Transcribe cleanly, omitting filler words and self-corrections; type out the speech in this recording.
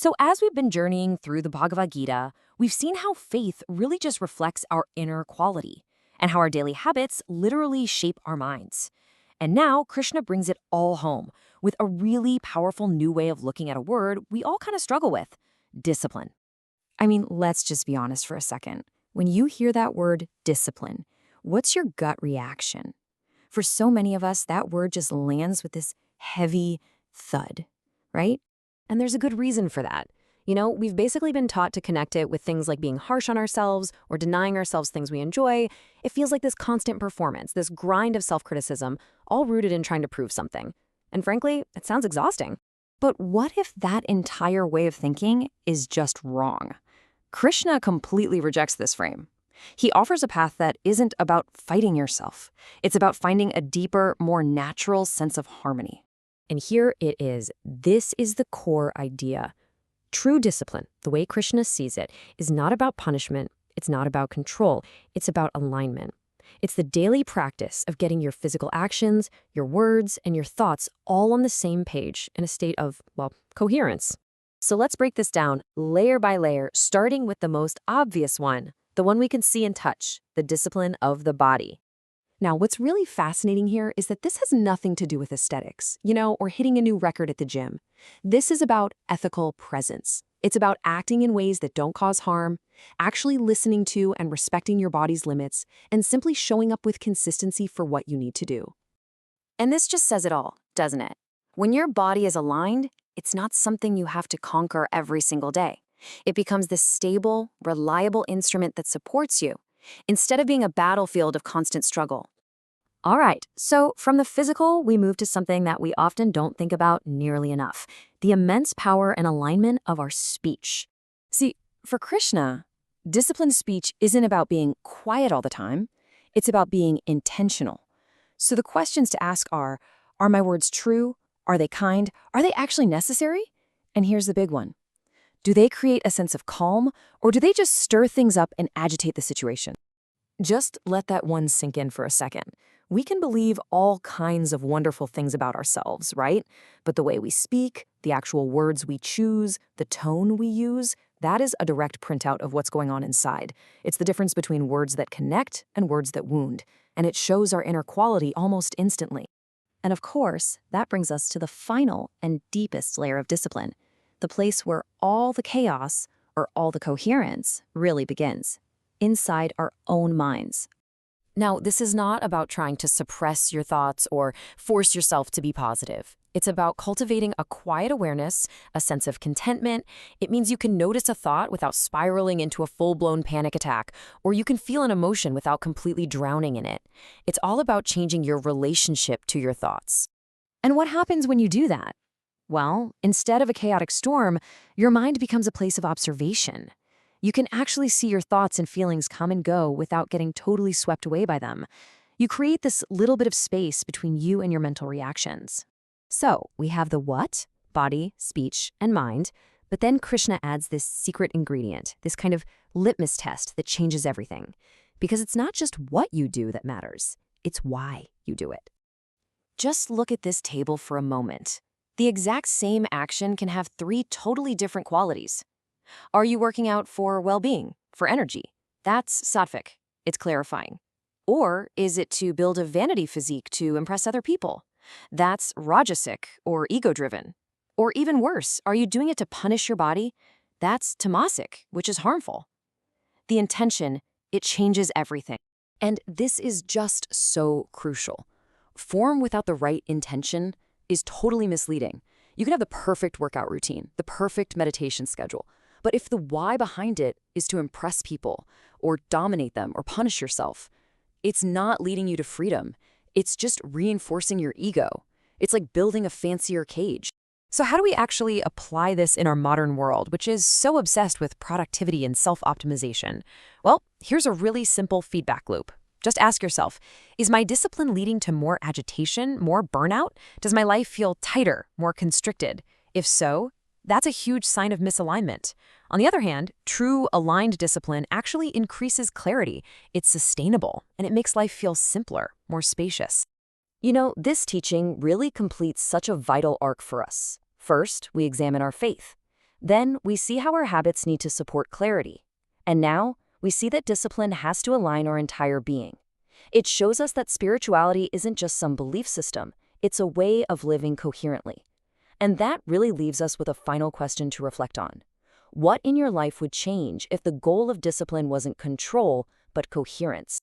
So, as we've been journeying through the Bhagavad Gita, we've seen how faith really just reflects our inner quality and how our daily habits literally shape our minds. And now, Krishna brings it all home with a really powerful new way of looking at a word we all kind of struggle with: discipline. I mean, let's just be honest for a second. When you hear that word discipline, what's your gut reaction? For so many of us, that word just lands with this heavy thud, right? And there's a good reason for that. We've basically been taught to connect it with things like being harsh on ourselves or denying ourselves things we enjoy. It feels like this constant performance, this grind of self-criticism, all rooted in trying to prove something. And frankly, it sounds exhausting. But what if that entire way of thinking is just wrong? Krishna completely rejects this frame. He offers a path that isn't about fighting yourself. It's about finding a deeper, more natural sense of harmony. And here it is. This is the core idea. True discipline, the way Krishna sees it, is not about punishment. It's not about control. It's about alignment. It's the daily practice of getting your physical actions, your words, and your thoughts all on the same page in a state of, coherence. So let's break this down layer by layer, starting with the most obvious one, the one we can see and touch, the discipline of the body. Now, what's really fascinating here is that this has nothing to do with aesthetics, or hitting a new record at the gym. This is about ethical presence. It's about acting in ways that don't cause harm, actually listening to and respecting your body's limits, and simply showing up with consistency for what you need to do. And this just says it all, doesn't it? When your body is aligned, it's not something you have to conquer every single day. It becomes this stable, reliable instrument that supports you, instead of being a battlefield of constant struggle. All right, so from the physical, we move to something that we often don't think about nearly enough: the immense power and alignment of our speech. See, for Krishna, disciplined speech isn't about being quiet all the time. It's about being intentional. So the questions to ask are my words true? Are they kind? Are they actually necessary? And here's the big one. Do they create a sense of calm, or do they just stir things up and agitate the situation? Just let that one sink in for a second. We can believe all kinds of wonderful things about ourselves, right? But the way we speak, the actual words we choose, the tone we use, that is a direct printout of what's going on inside. It's the difference between words that connect and words that wound, and it shows our inner quality almost instantly. And of course, that brings us to the final and deepest layer of discipline, the place where all the chaos, or all the coherence, really begins, inside our own minds. Now, this is not about trying to suppress your thoughts or force yourself to be positive. It's about cultivating a quiet awareness, a sense of contentment. It means you can notice a thought without spiraling into a full-blown panic attack, or you can feel an emotion without completely drowning in it. It's all about changing your relationship to your thoughts. And what happens when you do that? Well, instead of a chaotic storm, your mind becomes a place of observation. You can actually see your thoughts and feelings come and go without getting totally swept away by them. You create this little bit of space between you and your mental reactions. So we have the what, body, speech, and mind, but then Krishna adds this secret ingredient, this kind of litmus test that changes everything. Because it's not just what you do that matters, it's why you do it. Just look at this table for a moment. The exact same action can have 3 totally different qualities. Are you working out for well-being, for energy? That's sattvic. It's clarifying. Or is it to build a vanity physique to impress other people? That's rajasic or ego-driven. Or even worse, are you doing it to punish your body? That's tamasic, which is harmful. The intention, it changes everything. And this is just so crucial. Form without the right intention is totally misleading. You can have the perfect workout routine, the perfect meditation schedule. But if the why behind it is to impress people, or dominate them, or punish yourself, it's not leading you to freedom. It's just reinforcing your ego. It's like building a fancier cage. So how do we actually apply this in our modern world, which is so obsessed with productivity and self-optimization? Well, here's a really simple feedback loop. Just ask yourself, is my discipline leading to more agitation, more burnout? Does my life feel tighter, more constricted? If so, that's a huge sign of misalignment. On the other hand, true aligned discipline actually increases clarity. It's sustainable, and it makes life feel simpler, more spacious. This teaching really completes such a vital arc for us. First, we examine our faith. Then we see how our habits need to support clarity. And now we see that discipline has to align our entire being. It shows us that spirituality isn't just some belief system, it's a way of living coherently. And that really leaves us with a final question to reflect on. What in your life would change if the goal of discipline wasn't control, but coherence?